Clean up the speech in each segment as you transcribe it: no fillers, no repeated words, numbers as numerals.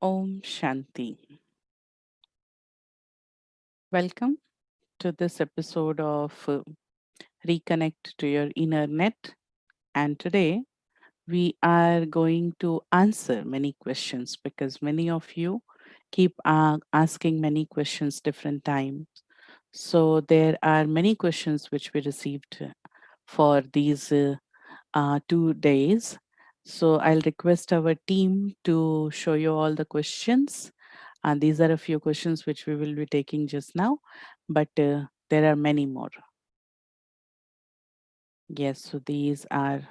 Om Shanti. Welcome to this episode of Reconnect to Your InnerNet. And today we are going to answer many questions because many of you keep asking many questions different times. So there are many questions which we received for these 2 days. So I'll request our team to show you all the questions. And these are a few questions which we will be taking just now, but there are many more. Yes, so these are.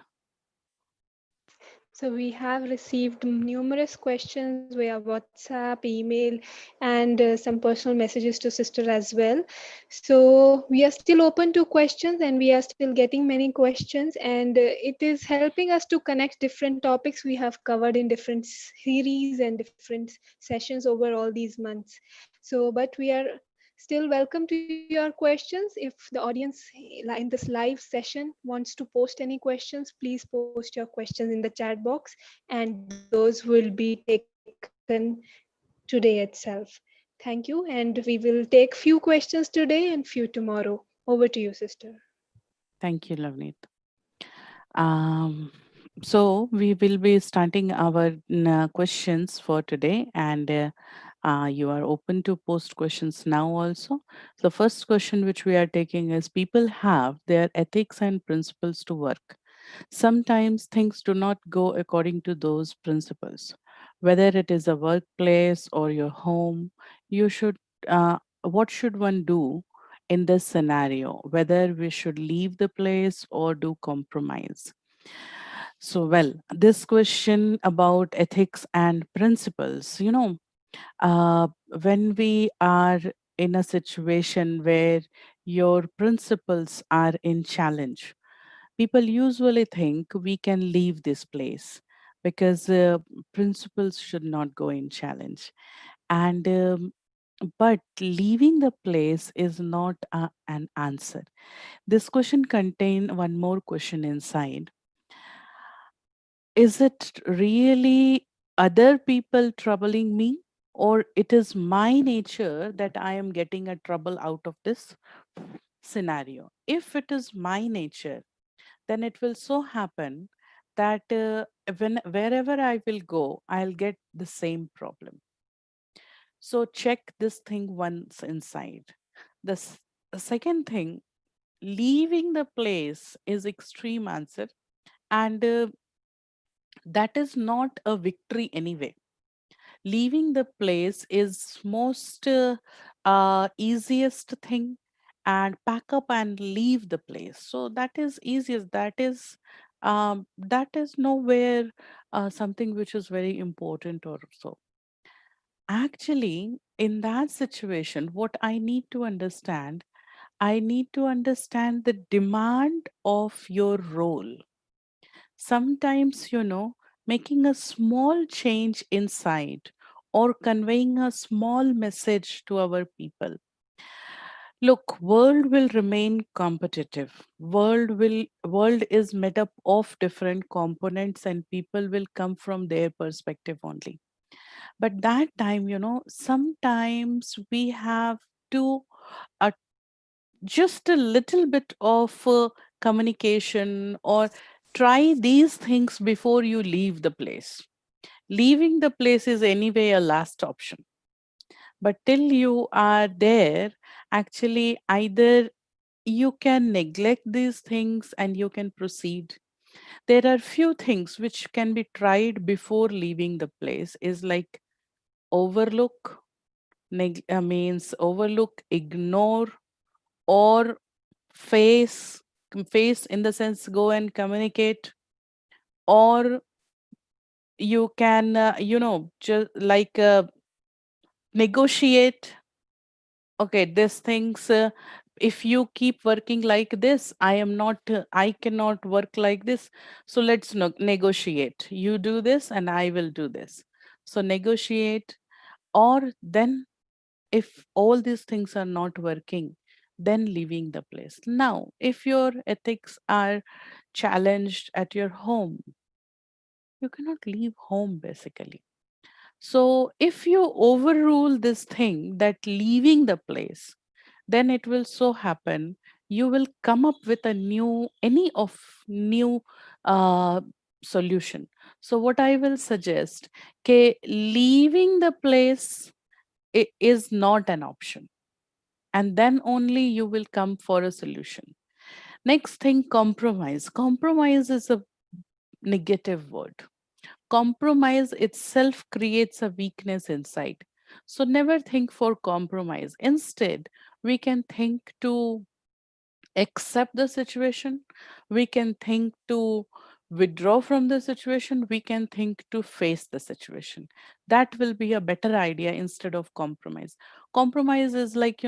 So we have received numerous questions via WhatsApp, email, and some personal messages to sister as well. So we are still open to questions, and we are still getting many questions, and it is helping us to connect different topics we have covered in different series and different sessions over all these months. So, but we are still welcome to your questions. If the audience in this live session wants to post any questions, please post your questions in the chat box and those will be taken today itself. Thank you. And we will take few questions today and few tomorrow. Over to you, sister. Thank you, Lavneet. Um, so we will be starting our questions for today, and you are open to post questions now also. The first question which we are taking is: people have their ethics and principles to work. Sometimes things do not go according to those principles. Whether it is a workplace or your home, you should. What should one do in this scenario? Whether we should leave the place or do compromise. So, well, this question about ethics and principles, uh, when we are in a situation where your principles are in challenge, people usually think we can leave this place because principles should not go in challenge. And but leaving the place is not an answer. This question contain one more question inside. Is it really other people troubling me, or it is my nature that I am getting a trouble out of this scenario? If it is my nature, then it will so happen that when wherever I will go, I'll get the same problem. So check this thing once inside. The second thing, leaving the place is extreme answer, and that is not a victory anyway. Leaving the place is most easiest thing, and pack up and leave the place, so that is easiest. That is nowhere something which is very important or so. Actually, in that situation, what I need to understand the demand of your role. Sometimes, making a small change inside or conveying a small message to our people. Look, world will remain competitive. World is made up of different components and people will come from their perspective only. But that time, sometimes we have to uh, just a little bit of communication or try these things before you leave the place. Leaving the place is anyway a last option, but till you are there, actually either you can neglect these things and you can proceed. There are few things which can be tried before leaving the place, is like overlook, means overlook, ignore, or face. Face in the sense go and communicate, or you can just like negotiate. Okay, these things, if you keep working like this, I cannot work like this, so let's negotiate. You do this and I will do this. So negotiate. Or then, if all these things are not working, then leaving the place. Now if your ethics are challenged at your home, you cannot leave home basically. So if you overrule this thing that leaving the place, then it will so happen you will come up with a new any of new uh, solution. So what I will suggest, okay, leaving the place is not an option, and then only you will come for a solution. Next thing, compromise. Compromise is a negative word. Compromise itself creates a weakness inside. So never think for compromise. Instead, we can think to accept the situation, we can think to withdraw from the situation, we can think to face the situation. That will be a better idea instead of compromise. Compromise is like,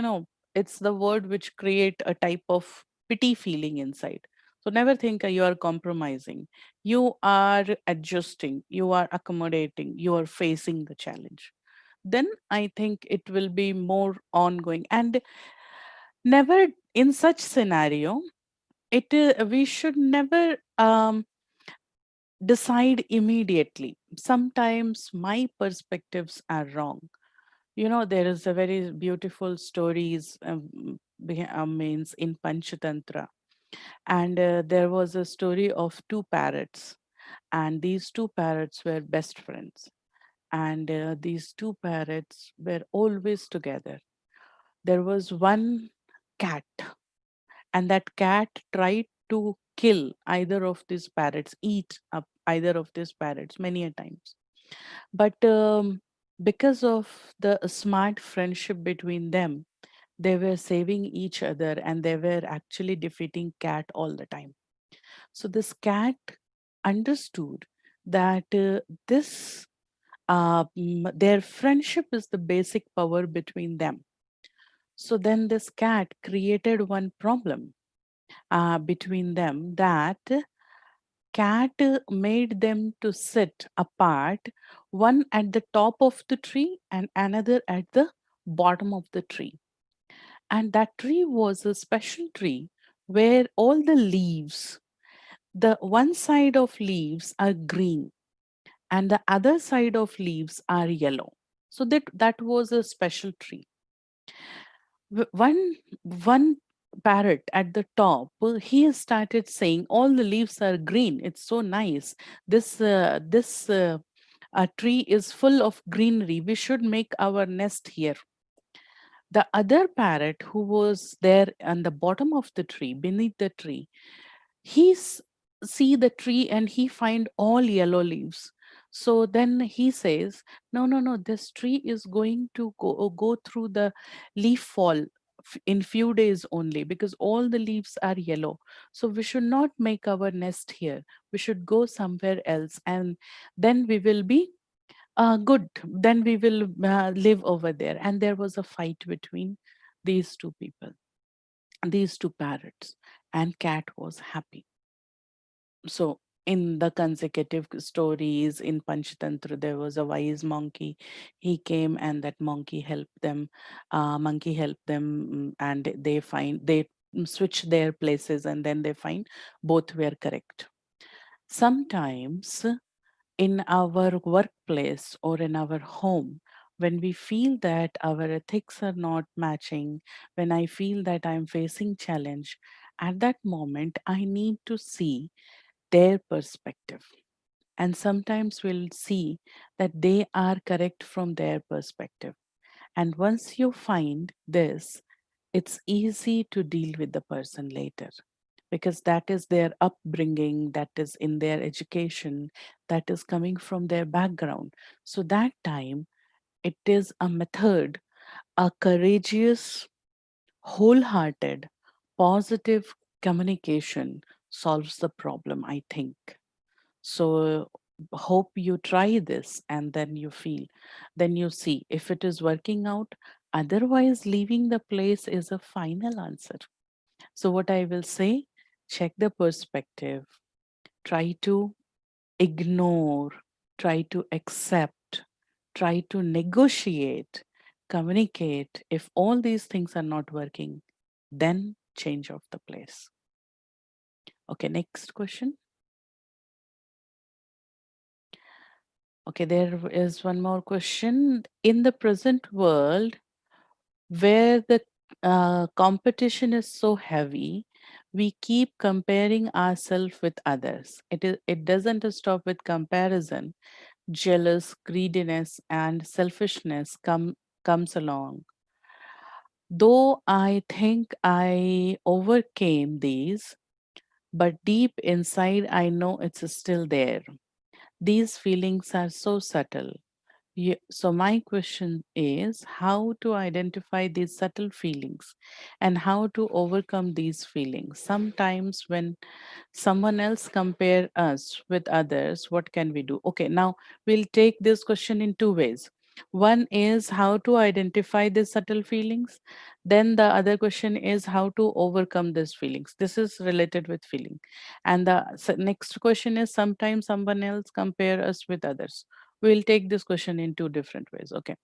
it's the word which create a type of pity feeling inside. So never think you are compromising. You are adjusting, you are accommodating, you are facing the challenge. Then I think it will be more ongoing. And never in such scenario, we should never decide immediately. Sometimes my perspectives are wrong. There is a very beautiful stories, means in Panchatantra, and there was a story of two parrots, and these two parrots were best friends, and these two parrots were always together. There was one cat, and that cat tried to kill either of these parrots, eat up either of these parrots many a times. But because of the smart friendship between them, they were saving each other, and they were actually defeating cat all the time. So this cat understood that their friendship is the basic power between them. So then this cat created one problem between them, that cat made them to sit apart, one at the top of the tree and another at the bottom of the tree. And that tree was a special tree where all the leaves, the one side of leaves are green and the other side of leaves are yellow. So that was a special tree. One parrot at the top, he started saying all the leaves are green, it's so nice. This tree is full of greenery, we should make our nest here. The other parrot who was there on the bottom of the tree, beneath the tree, he see the tree and he find all yellow leaves. So then he says, no, no, no, this tree is going to go through the leaf fall in few days only, because all the leaves are yellow. So we should not make our nest here, we should go somewhere else, and then we will be good, then we will live over there. And there was a fight between these two people, these two parrots, and cat was happy. So in the consecutive stories in Panchatantra, there was a wise monkey. He came and that monkey helped them, and they switch their places, and then they find both were correct. Sometimes in our workplace or in our home, when we feel that our ethics are not matching, when I feel that I'm facing challenge, at that moment I need to see their perspective. And sometimes we'll see that they are correct from their perspective. And once you find this, it's easy to deal with the person later, because that is their upbringing, that is in their education, that is coming from their background. So that time, it is a method, a courageous, wholehearted, positive communication solves the problem, I think. So hope you try this, and then you see if it is working out. Otherwise, leaving the place is a final answer. So what I will say, check the perspective, try to ignore, try to accept, try to negotiate, communicate. If all these things are not working, then change of the place. Okay, next question. Okay, there is one more question. In the present world, where the competition is so heavy, we keep comparing ourselves with others. It doesn't stop with comparison. Jealous, greediness, and selfishness comes along. Though I think I overcame these, but deep inside I know it's still there. These feelings are so subtle. So, my question is how to identify these subtle feelings and how to overcome these feelings. Sometimes, when someone else compare us with others, what can we do? Okay, now we'll take this question in two ways. One is how to identify these subtle feelings. Then the other question is how to overcome these feelings. This is related with feeling. And the next question is sometimes someone else compare us with others. We'll take this question in two different ways. Okay.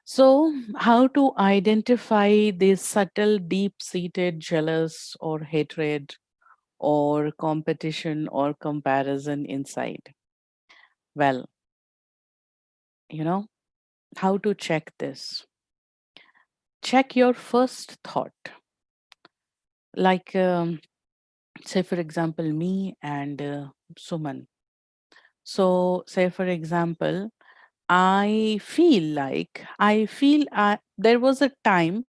So, how to identify this subtle, deep seated jealous or hatred or competition or comparison inside? Well, you know, how to check this? Check your first thought. Like, say, for example, me and Suman. So, say, for example, there was a time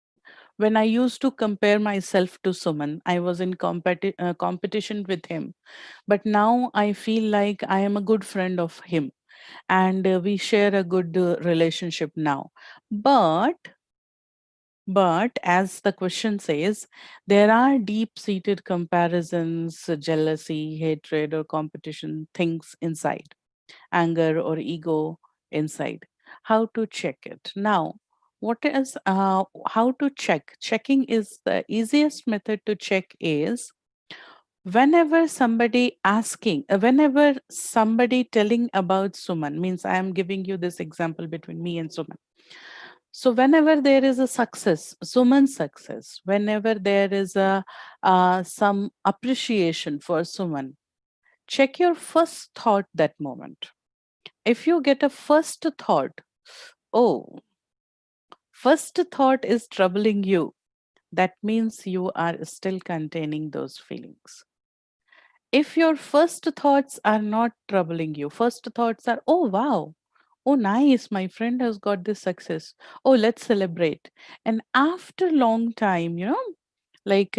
when I used to compare myself to Suman. I was in competition with him. But now I feel like I am a good friend of him and we share a good relationship now. But but as the question says, there are deep seated comparisons, jealousy, hatred, or competition things inside, anger or ego inside. How to check it? Now, what is how to check? Checking is the easiest method to check is whenever somebody telling about Suman, means I am giving you this example between me and Suman. So whenever there is a success, Suman's success, whenever there is a some appreciation for Suman, check your first thought that moment. If you get a first thought, oh, first thought is troubling you, that means you are still containing those feelings. If your first thoughts are not troubling you, first thoughts are, oh, wow, oh, nice, my friend has got this success. Oh, let's celebrate. And after long time, like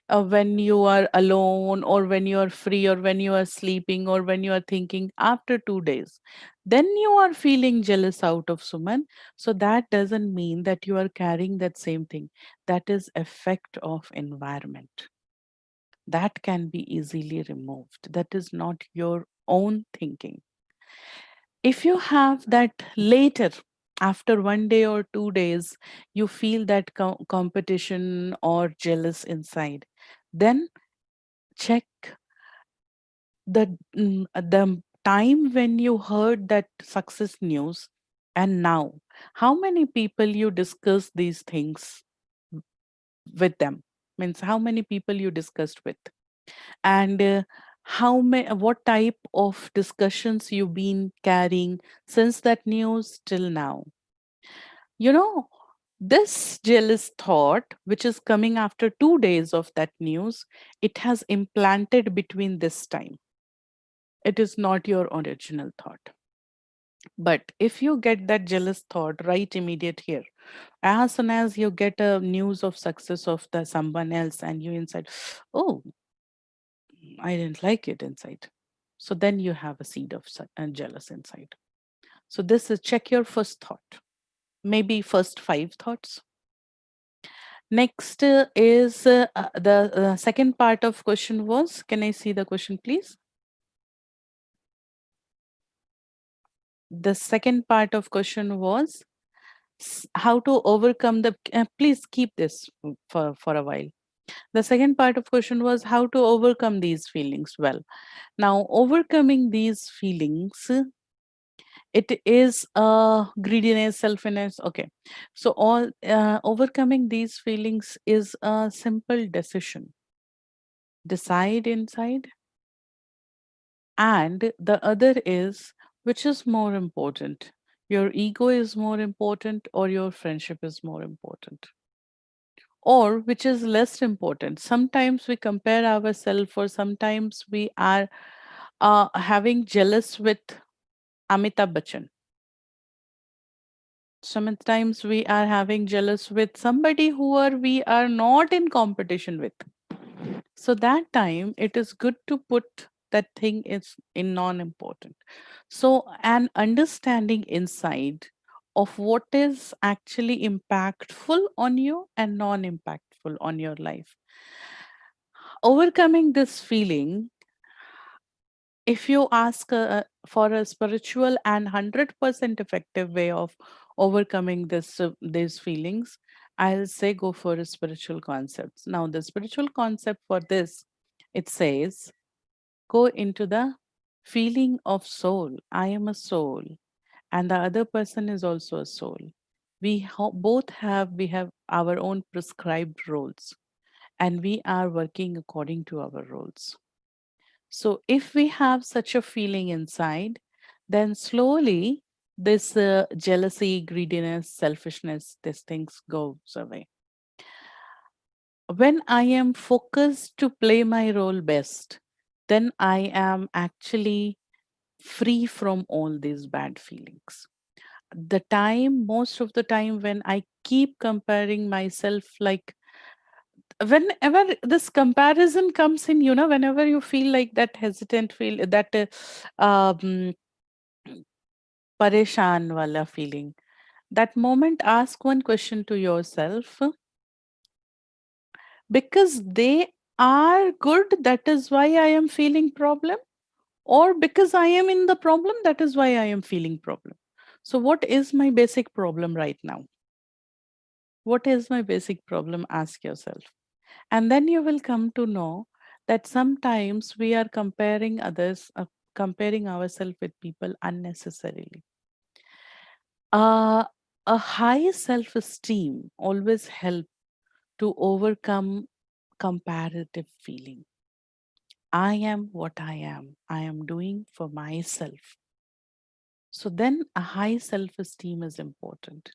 when you are alone or when you are free or when you are sleeping or when you are thinking after 2 days, then you are feeling jealous out of Suman. So that doesn't mean that you are carrying that same thing. That is effect of environment that can be easily removed. That is not your own thinking. If you have that later, after 1 day or 2 days, you feel that competition or jealous inside, then check the time when you heard that success news and now how many people you discuss these things with them, means how many people you discussed with, and what type of discussions you've been carrying since that news till now. you know this jealous thought which is coming after 2 days of that news, it has implanted between this time. It is not your original thought. But if you get that jealous thought right immediate here, as soon as you get a news of success of the someone else and you inside, oh, I didn't like it inside. So then you have a seed of jealous inside. So this is check your first thought, maybe first five thoughts. Next is the second part of question was, can I see the question please? The second part of question was how to overcome the, please keep this for a while. The second part of question was how to overcome these feelings. Well, now overcoming these feelings, it is greediness, selfishness. Okay, so all overcoming these feelings is a simple decision. Decide inside, and the other is Which is more important? Your ego is more important, or your friendship is more important? Or which is less important? Sometimes we compare ourselves, or sometimes we are having jealous with Amitabh Bachchan. Sometimes we are having jealous with somebody who are we are not in competition with. So that time it is good to put that thing is in non-important. So an understanding inside of what is actually impactful on you and non-impactful on your life. Overcoming this feeling, if you ask for a spiritual and 100% effective way of overcoming these feelings, I'll say go for a spiritual concepts. Now the spiritual concept for this, it says go into the feeling of soul. I am a soul and the other person is also a soul. Both have our own prescribed roles, and we are working according to our roles. So, if we have such a feeling inside, then slowly this jealousy, greediness, selfishness, these things goes away. When I am focused to play my role best, then I am actually free from all these bad feelings. The time, most of the time, when I keep comparing myself, like whenever this comparison comes in, whenever you feel like that hesitant feel, that um, pareshan wala feeling, that moment ask one question to yourself: because they are good, that is why I am feeling problem, or because I am in the problem, that is why I am feeling problem. So what is my basic problem right now? What is my basic problem? Ask yourself. And then you will come to know that sometimes we are comparing ourselves with people unnecessarily. Uh, a high self esteem always help to overcome comparative feeling. I am what I am. I am doing for myself. So then a high self esteem is important.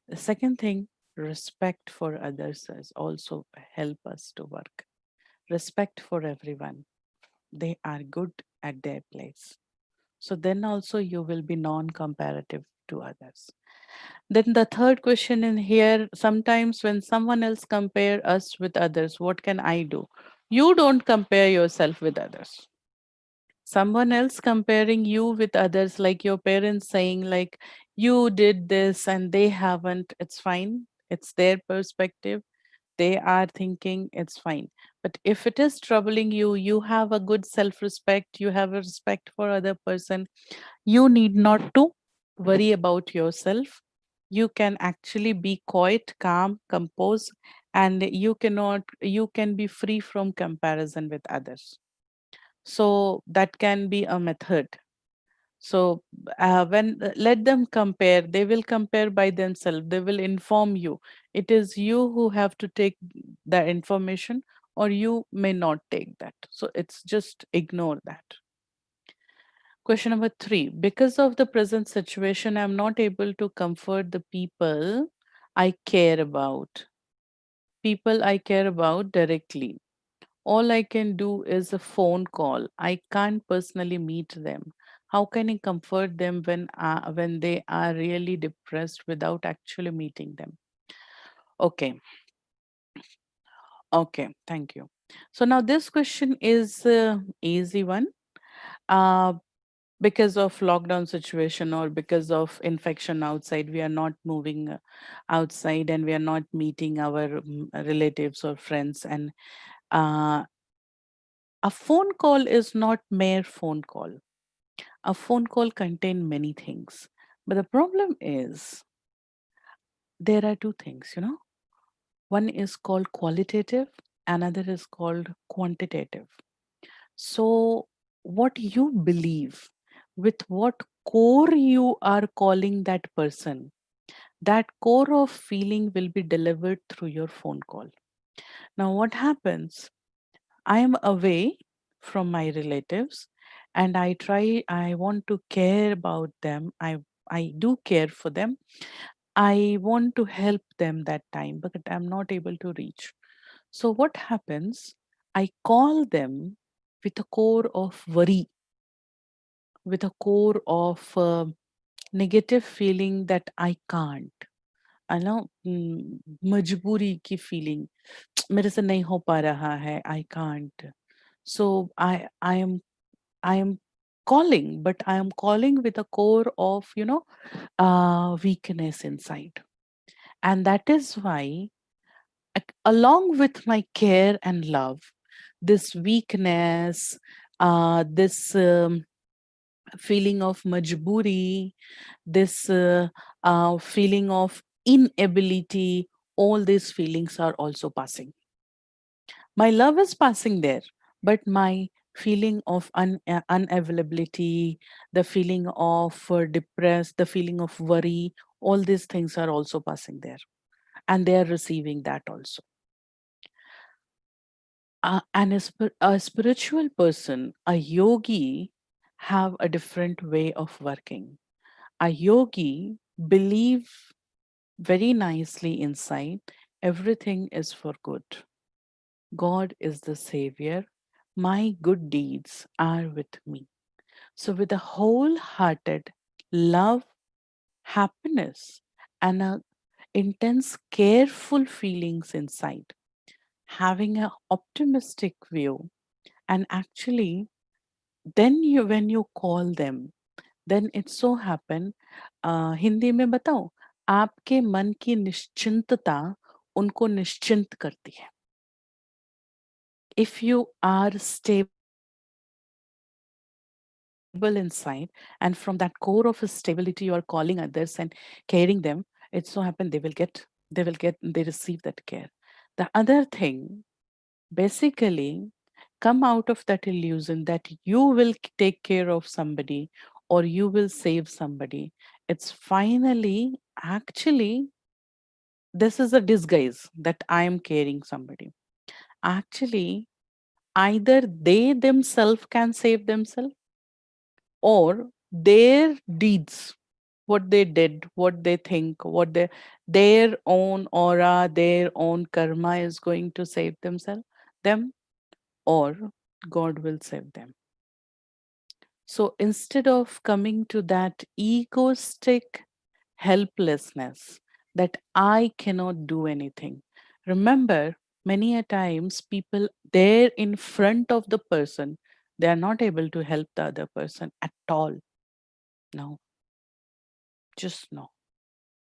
The second thing, respect for others is also help us to work. Respect for everyone. They are good at their place. So then also you will be non-comparative to others. Then the third question in here, sometimes when someone else compare us with others, what can I do? You don't compare yourself with others. Someone else comparing you with others, like your parents saying like you did this and they haven't, it's fine. It's their perspective, they are thinking, it's fine. But if it is troubling you, you have a good self respect, you have a respect for other person, you need not to worry about yourself. You can actually be quiet, calm, composed, and you can be free from comparison with others. So that can be a method. So when let them compare, they will compare by themselves. They will inform you. It is you who have to take the information, or you may not take that. So it's just ignore that. Question number three: because of the present situation, I'm not able to comfort the people I care about. People I care about directly. All I can do is a phone call. I can't personally meet them. How can I comfort them when they are really depressed without actually meeting them? Okay, okay, thank you. So now this question is easy one. Uh, because of lockdown situation or because of infection outside, we are not moving outside and we are not meeting our relatives or friends, and uh, a phone call is not mere phone call. A phone call contain many things. But the problem is there are two things, One is called qualitative, another is called quantitative. So what you believe, with what core you are calling that person, that core of feeling will be delivered through your phone call. Now what happens? I am away from my relatives, and I want to care about them. I do care for them. I want to help them that time, but I'm not able to reach. So what happens? I call them with a core of worry, with a core of negative feeling that I can't. I know मजबूरी की feeling मेरे से नहीं हो पा रहा है. I can't. So I am calling, but I am calling with a core of weakness inside, and that is why along with my care and love, this weakness, this feeling of majburi, this feeling of inability, all these feelings are also passing. My love is passing there, but my feeling of unavailability, the feeling of depressed, the feeling of worry, all these things are also passing there, and they are receiving that also. A spiritual person, a yogi, have a different way of working. A yogi believe very nicely inside everything is for good. God is the savior. My good deeds are with me. So, with a wholehearted love, happiness, and a intense, careful feelings inside, having an optimistic view, and actually, then you when you call them, then it so happen, Hindi में बताओ, आपके मन की निश्चिंतता उनको निश्चिंत करती है. If you are stable inside, and from that core of stability you are calling others and caring them, it so happen they receive that care. The other thing, basically, come out of that illusion that you will take care of somebody or you will save somebody. It's finally actually this is a disguise that I am caring somebody. Actually, either they themselves can save themselves, or their deeds, what they did, what they think, their own aura, their own karma is going to save themselves, them, or God will save them. So instead of coming to that egoistic helplessness that I cannot do anything, remember, many a times people there in front of the person, they are not able to help the other person at all. No, just no.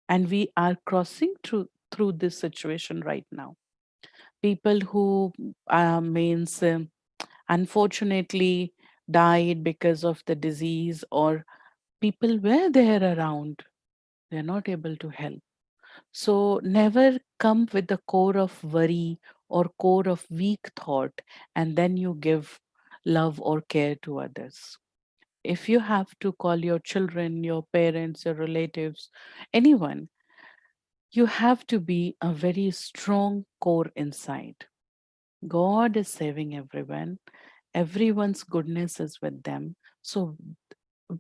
And we are crossing through this situation right now. People who means unfortunately died because of the disease, or people were there around, they're not able to help. So never come with the core of worry or core of weak thought and then you give love or care to others. If you have to call your children, your parents, your relatives, anyone, you have to be a very strong core inside. God is saving everyone. Everyone's goodness is with them. So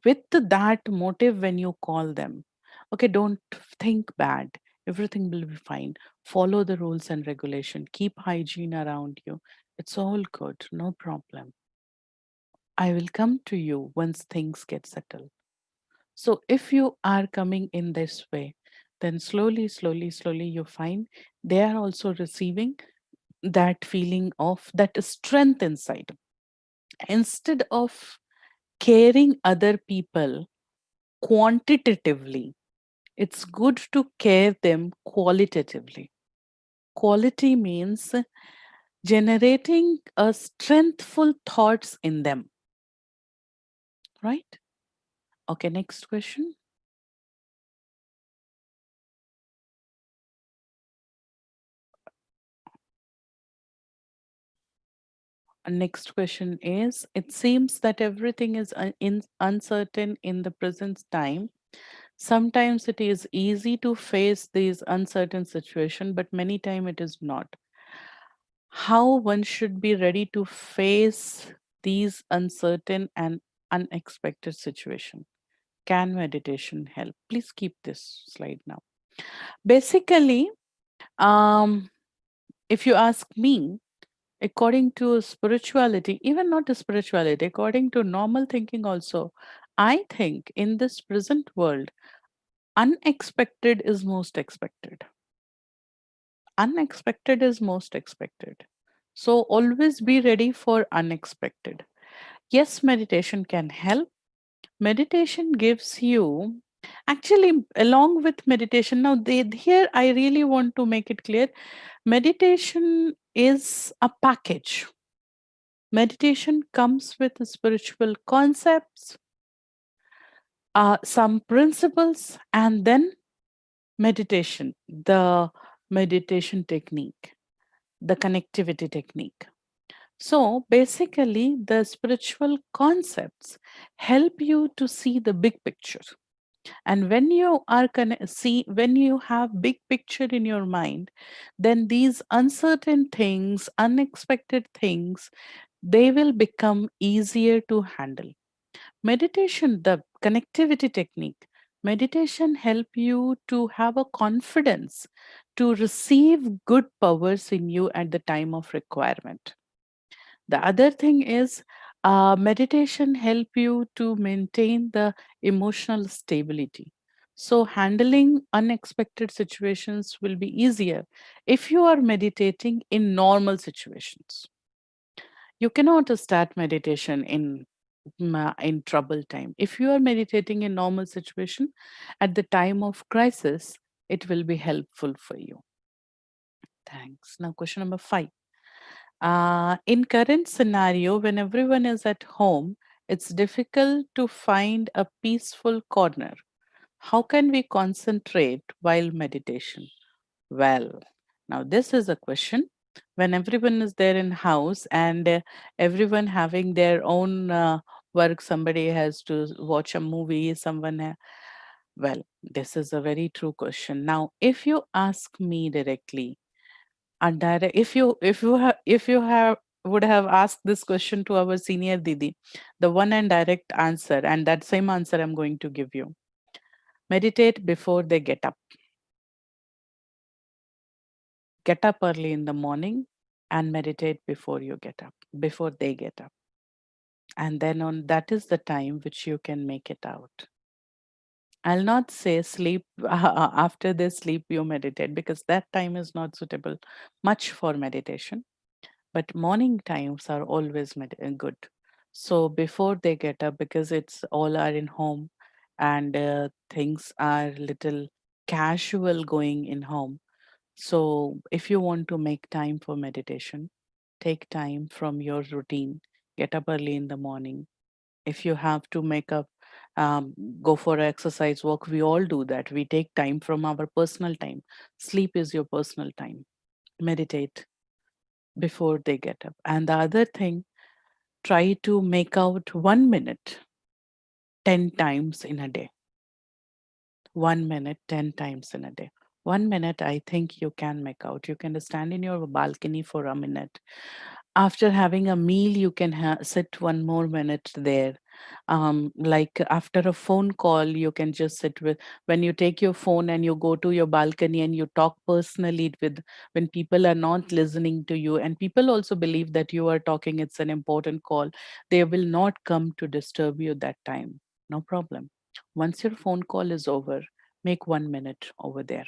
with that motive, when you call them, okay, don't think bad, everything will be fine, follow the rules and regulation, keep hygiene around you, it's all good, no problem, I will come to you once things get settled. So if you are coming in this way, then slowly you find they are also receiving that feeling of that strength inside. Instead of caring other people quantitatively, it's good to care them qualitatively. Quality means generating a strengthful thoughts in them, right? Okay, next question. Next question is, it seems that everything is uncertain in the present time. Sometimes it is easy to face these uncertain situation, but many time it is not. How one should be ready to face these uncertain and unexpected situation. Can meditation help? Please keep this slide now. Basically, um, if you ask me, according to spirituality, even not to spirituality, according to normal thinking also, I think in this present world, unexpected is most expected. Unexpected is most expected. So always be ready for unexpected. Yes, meditation can help. Meditation gives you, actually, along with meditation, now here I really want to make it clear, meditation is a package. Meditation comes with spiritual concepts, some principles, and then meditation, the meditation technique, the connectivity technique. So basically, the spiritual concepts help you to see the big picture. And when you are when you have big picture in your mind, then these uncertain things, unexpected things, they will become easier to handle. Meditation, the connectivity technique, meditation help you to have a confidence to receive good powers in you at the time of requirement. The other thing is, meditation help you to maintain the emotional stability. So handling unexpected situations will be easier if you are meditating in normal situations. You cannot start meditation in trouble time. If you are meditating in normal situation, at the time of crisis, it will be helpful for you. Thanks. Now, question number 5. In current scenario, when everyone is at home, it's difficult to find a peaceful corner. How can we concentrate while meditation? Well, now this is a question. When everyone is there in house and everyone having their own work, somebody has to watch a movie, well, this is a very true question. Now, if you ask me directly, and direct, if you have would have asked this question to our senior Didi, the one and direct answer, and that same answer I'm going to give you. Meditate before they get up. Get up early in the morning and meditate before you get up, before they get up. And then on that is the time which you can make it out. I'll not say sleep after they sleep you meditate, because that time is not suitable much for meditation. But morning times are always good. So before they get up, because it's all are in home, and things are little casual going in home. So if you want to make time for meditation, take time from your routine. Get up early in the morning. If you have to make up, um, go for exercise walk, we all do that. We take time from our personal time. Sleep is your personal time. Meditate before they get up. And the other thing, try to make out 1 minute 10 times in a day. 1 minute 10 times in a day. 1 minute, I think you can make out. You can stand in your balcony for a minute. After having a meal, you can sit 1 more minute there. Like after a phone call, you can just sit with, when you take your phone and you go to your balcony and you talk personally with, when people are not listening to you, and people also believe that you are talking, it's an important call, they will not come to disturb you that time. No problem. Once your phone call is over, make 1 minute over there.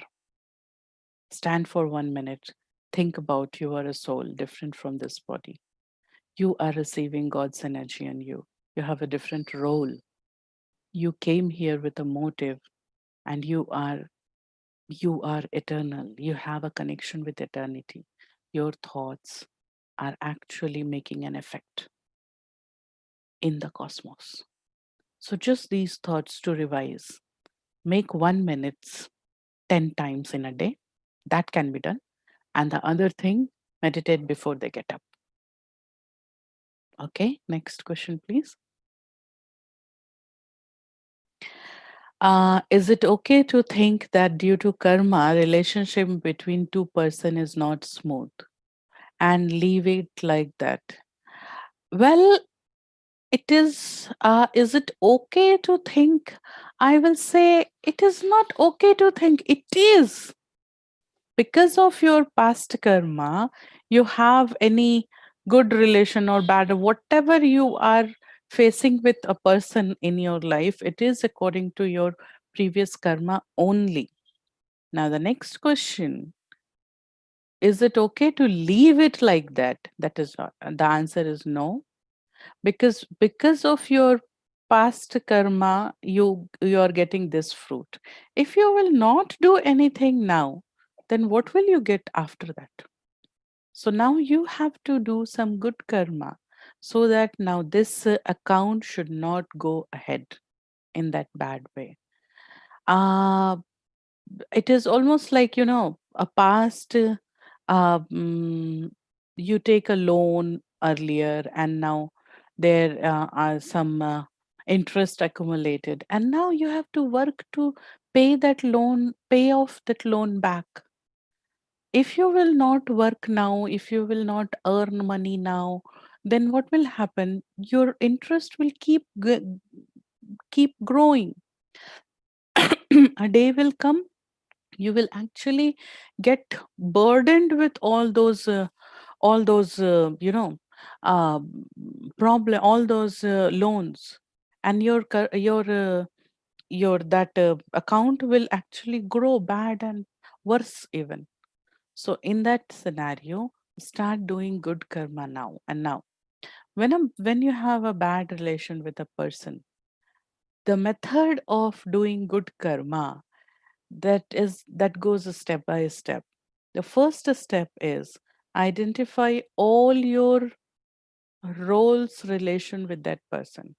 Stand for 1 minute. Think about you are a soul different from this body. You are receiving God's energy on you. You have a different role. You came here with a motive, and you are eternal. You have a connection with eternity. Your thoughts are actually making an effect in the cosmos. So just these thoughts to revise. Make 1 minute 10 times in a day. That can be done. And the other thing, meditate before they get up. Okay, next question, please. Is it okay to think that due to karma, relationship between two person is not smooth and leave it like that? Well, Is it okay to think? I will say it is not okay to think. It is because of your past karma, you have any good relation or bad, whatever you are facing with a person in your life, it is according to your previous karma only. Now, the next question, is it okay to leave it like that? That is not, the answer is no, because of your past karma, you are getting this fruit. If you will not do anything now, then what will you get after that? So now you have to do some good karma so that now this account should not go ahead in that bad way. Uh, it is almost like, a past, you take a loan earlier and now there are some interest accumulated, and now you have to work to pay off that loan back. If you will not work now, if you will not earn money now, then what will happen? Your interest will keep growing. A day will come, you will actually get burdened with all those uh, all those loans, and your that account will actually grow bad and worse even. So in that scenario, start doing good karma now. And now, when you have a bad relation with a person, the method of doing good karma, that goes a step by step. The first step is identify all your roles relation with that person.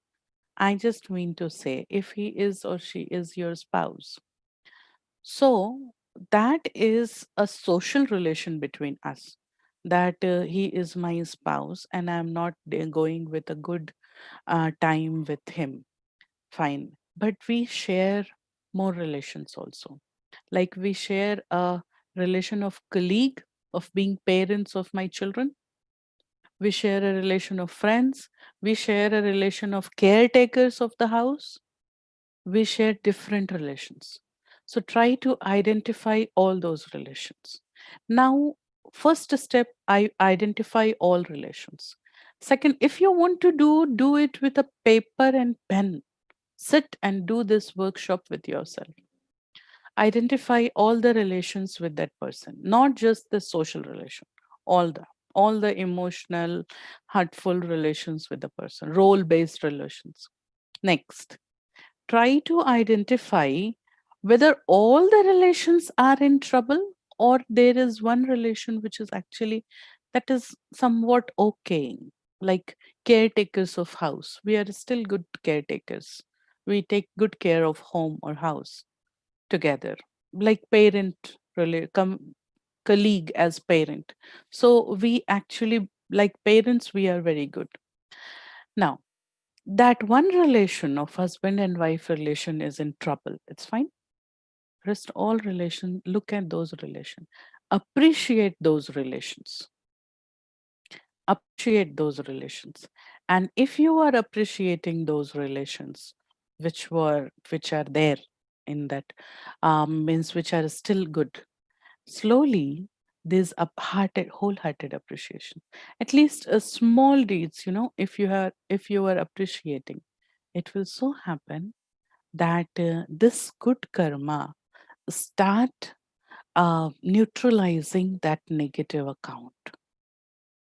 I just mean to say, if he is or she is your spouse, so that is a social relation between us. That he is my spouse and I'm not going with a good time with him. Fine. But we share more relations also. Like we share a relation of colleague, of being parents of my children. We share a relation of friends. We share a relation of caretakers of the house. We share different relations. So try to identify all those relations. Now, first step, I identify all relations. Second, if you want to do it with a paper and pen. Sit and do this workshop with yourself. Identify all the relations with that person, not just the social relation, all the all the emotional, hurtful relations with the person, role based relations. Next, try to identify whether all the relations are in trouble, or there is one relation which is actually that is somewhat okay. Like caretakers of house, we are still good caretakers, we take good care of home or house together. Like colleague as parent, so we actually, like parents, we are very good. Now, that one relation of husband and wife relation is in trouble, it's fine. Rest all relation, look at those relation, appreciate those relations, appreciate those relations. And if you are appreciating those relations which are there in that, means which are still good, slowly there's a wholehearted appreciation. At least a small deeds, if you are appreciating, it will so happen that this good karma start neutralizing that negative account,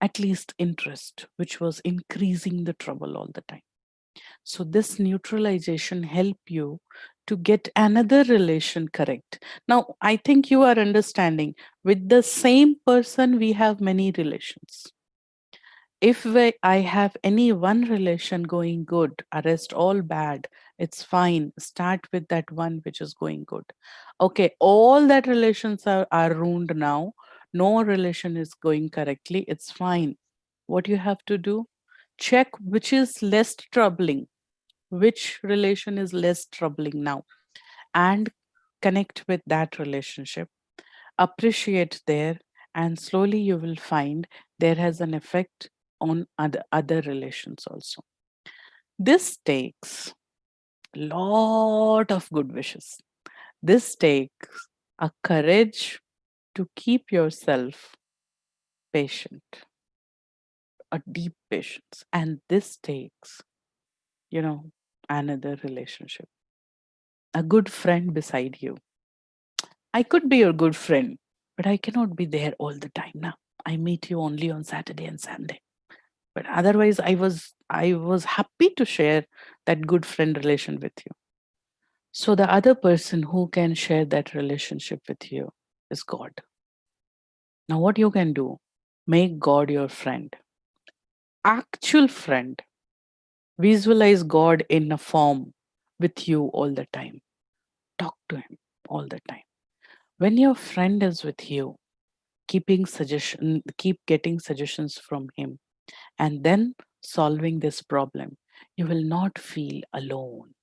at least interest, which was increasing the trouble all the time. So this neutralization help you to get another relation correct. Now, I think you are understanding, with the same person we have many relations. If I have any one relation going good, rest all bad, it's fine. Start with that one which is going good. Okay, all that relations are ruined now. No relation is going correctly. It's fine. What you have to do? Check which is less troubling, which relation is less troubling now, and connect with that relationship, appreciate there, and slowly you will find there has an effect on other relations also. This takes lot of good wishes. This takes a courage to keep yourself patient, a deep patience. And this takes, you know, another relationship, a good friend beside you. I could be your good friend, but I cannot be there all the time now. I meet you only on Saturday and Sunday. But otherwise I was happy to share that good friend relation with you. So the other person who can share that relationship with you is God. Now what you can do, make God your friend, actual friend. Visualize God in a form with you all the time. Talk to him all the time. When your friend is with you, keep getting suggestions from him, and then solving this problem, you will not feel alone.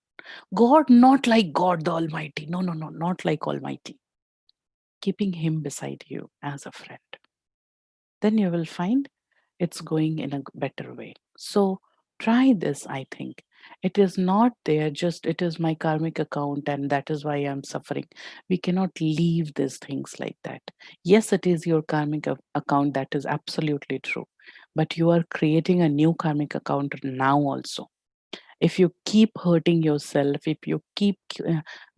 God, not like God the Almighty. No, no, no, not like Almighty. Keeping him beside you as a friend. Then you will find it's going in a better way. So try this, I think. It is not there, just it is my karmic account, and that is why I'm suffering. We cannot leave these things like that. Yes, it is your karmic account, that is absolutely true. But you are creating a new karmic account now also. If you keep hurting yourself, if you keep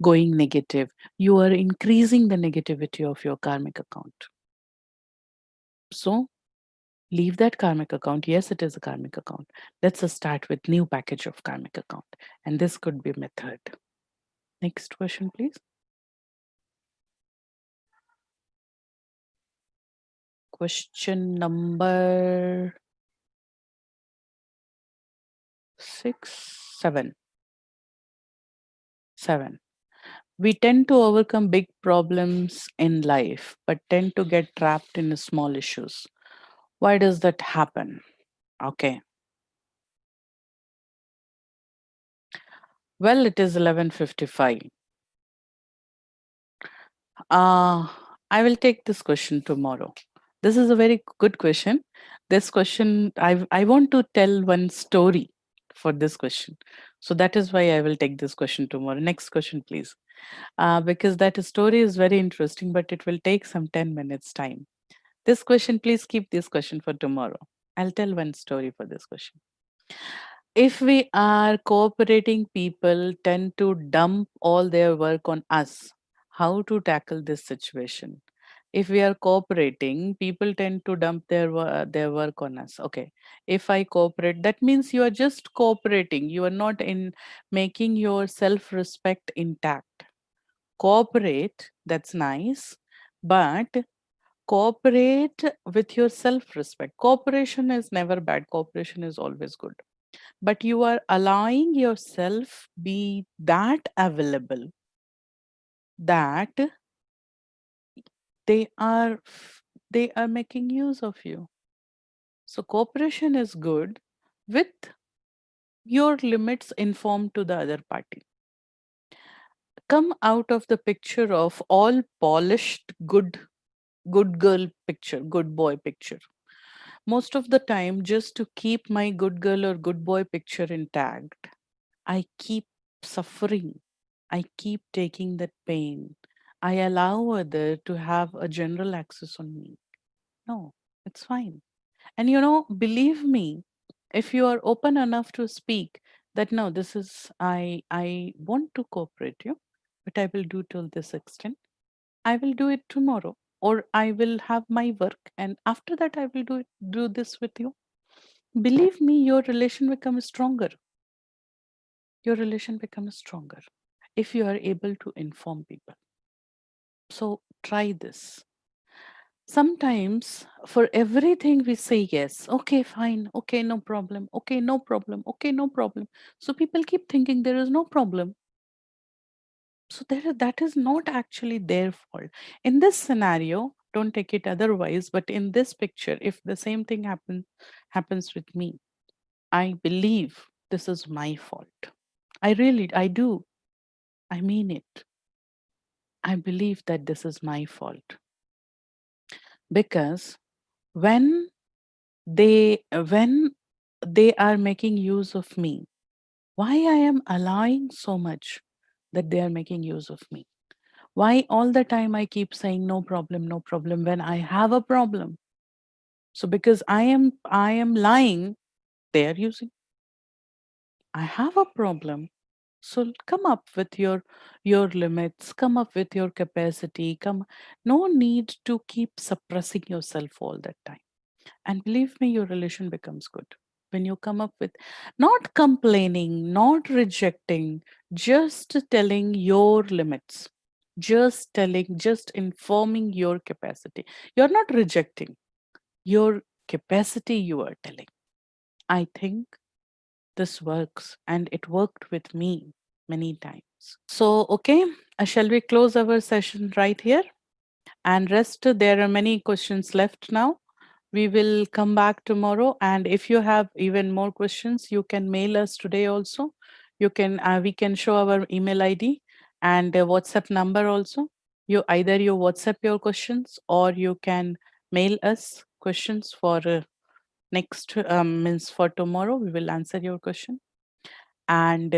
going negative, you are increasing the negativity of your karmic account. So leave that karmic account. Yes, it is a karmic account. Let's just start with new package of karmic account. And this could be method. Next question, please. Question number 6, 7. 7. We tend to overcome big problems in life, but tend to get trapped in small issues. Why does that happen? Okay. Well, it is 11:55. Uh, I will take this question tomorrow. This is a very good question. This question, I want to tell one story for this question. So that is why I will take this question tomorrow. Next question, please. Because that story is very interesting, but it will take some 10 minutes time. This question, please keep this question for tomorrow. I'll tell one story for this question. If we are cooperating, people tend to dump all their work on us. How to tackle this situation? If we are cooperating, people tend to dump their work on us. Okay. If I cooperate, that means you are just cooperating. You are not in making your self-respect intact. Cooperate, that's nice, but cooperate with your self-respect. Cooperation is never bad. Cooperation is always good, but you are allowing yourself be that available that they are they are making use of you. So cooperation is good with your limits informed to the other party. Come out of the picture of all polished good girl picture, good boy picture. Most of the time, just to keep my good girl or good boy picture intact, I keep suffering. I keep taking that pain. I allow other to have a general access on me. No, it's fine. And believe me, if you are open enough to speak that no, this is I want to cooperate you, but I will do till this extent. I will do it tomorrow. Or I will have my work and after that I will do this with you. Believe me, your relation becomes stronger. Your relation becomes stronger if you are able to inform people. So try this. Sometimes for everything we say yes, okay, fine, okay, no problem, okay, no problem, okay, no problem. So people keep thinking there is no problem. So that is not actually their fault. In this scenario, don't take it otherwise, but in this picture, if the same thing happens with me, I believe this is my fault. I do. I mean it. I believe that this is my fault because when when they are making use of me, Why I am allowing so much that they are making use of me? Why all the time I keep saying no problem when I have a problem? So because I am lying, they are using. I have a problem. So come up with your limits, come up with your capacity, come. No need to keep suppressing yourself all the time. And believe me, your relation becomes good when you come up with not complaining, not rejecting, just telling your limits, just telling, just informing your capacity. You're not rejecting your capacity, you are telling. I think this works, and it worked with me many times. So, okay, shall we close our session right here and rest? There are many questions left now. We will come back tomorrow. And if you have even more questions, you can mail us today also. We can show our email ID and WhatsApp number also. You WhatsApp your questions, or you can mail us questions for next means for tomorrow. We will answer your question. And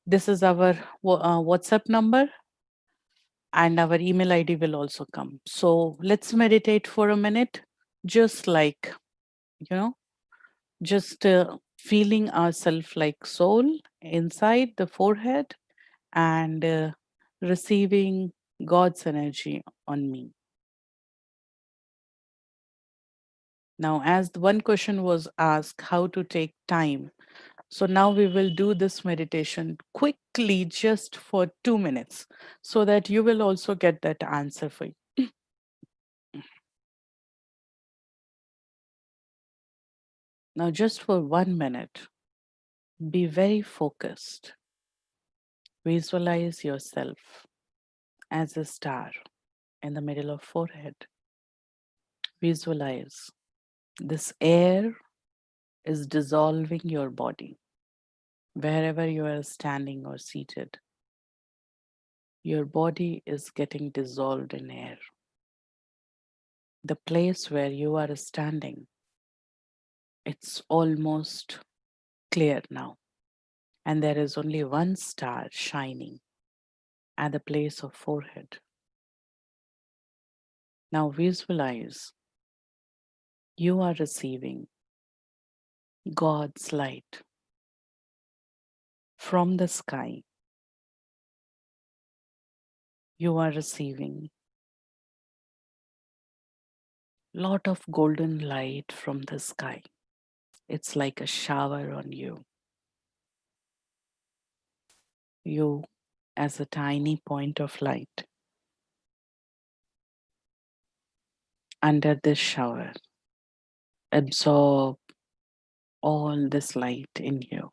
this is our WhatsApp number, and our email ID will also come. So let's meditate for a minute, just like, you know, just feeling ourselves like soul inside the forehead, and receiving God's energy on me. Now, as the one question was asked, how to take time. So now we will do this meditation quickly, just for 2 minutes, so that you will also get that answer for you. Now, just for 1 minute, be very focused. Visualize yourself as a star in the middle of forehead. Visualize this air is dissolving your body. Wherever you are standing or seated, your body is getting dissolved in air. The place where you are standing, it's almost clear now. And there is only one star shining at the place of forehead. Now visualize you are receiving God's light from the sky. You are receiving lot of golden light from the sky. It's like a shower on you. You as a tiny point of light under this shower. Absorb all this light in you.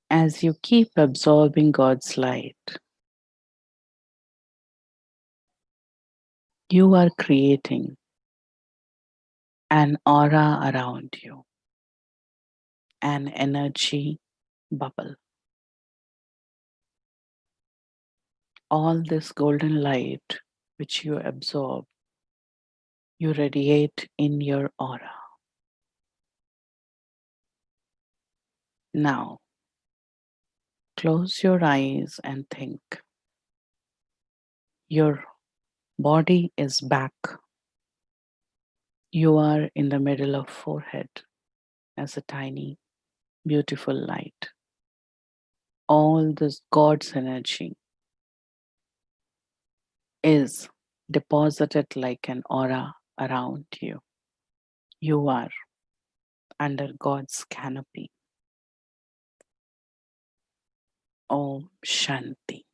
As you keep absorbing God's light, you are creating an aura around you, an energy bubble. All this golden light which you absorb, you radiate in your aura. Now, close your eyes and think. Your body is back. You are in the middle of forehead as a tiny, beautiful light. All this God's energy is deposited like an aura around you. You are under God's canopy. Om Shanti.